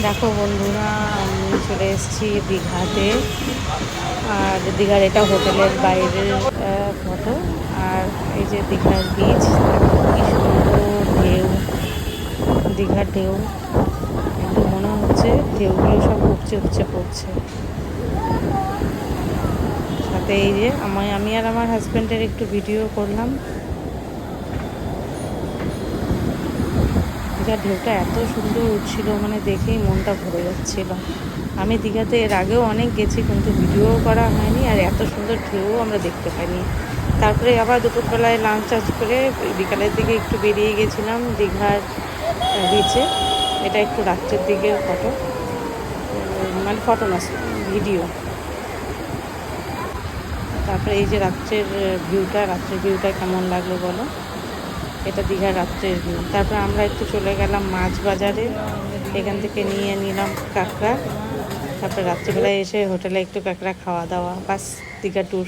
দেখো বন্ধুরা, আমি চলে এসেছি দীঘাতে। আর দীঘার এটা হোটেলের বাইরের ফটো। আর এই যে দীঘার বিচ, দেখো কি সুন্দর ঢেউ, দীঘার ঢেউ। একদম মনে হচ্ছে ঢেউগুলো সব উপচে উপচে পড়ছে। সাথে এই যে আমি আর আমার হাজব্যান্ডের একটু ভিডিও করলাম। দীঘার ঢেউটা এত সুন্দর উঠছিল, মানে দেখেই মনটা ভরে যাচ্ছিল। আমি দীঘাতে এর আগেও অনেক গেছি, কিন্তু ভিডিও করা হয়নি, আর এত সুন্দর ঢেউ আমরা দেখতে পাইনি। তারপরে আবার দুপুরবেলায় লাঞ্চ টাঞ্চ করে বিকালের দিকে একটু বেরিয়ে গেছিলাম দীঘার বিচে। এটা একটু রাত্রের দিকের ফটো, মানে ফটো না, ভিডিও। তারপরে এই যে রাত্রের ভিউটা কেমন লাগলো বলো। এটা দীঘার রাত্রের ভিউ। তারপর আমরা একটু চলে গেলাম মাছ বাজারে, এখান থেকে নিয়ে নিলাম কাঁকড়া। তারপর রাত্রিবেলায় এসে হোটেলে একটু কাঁকড়া খাওয়া দাওয়া, বাস দীঘা ট্যুর।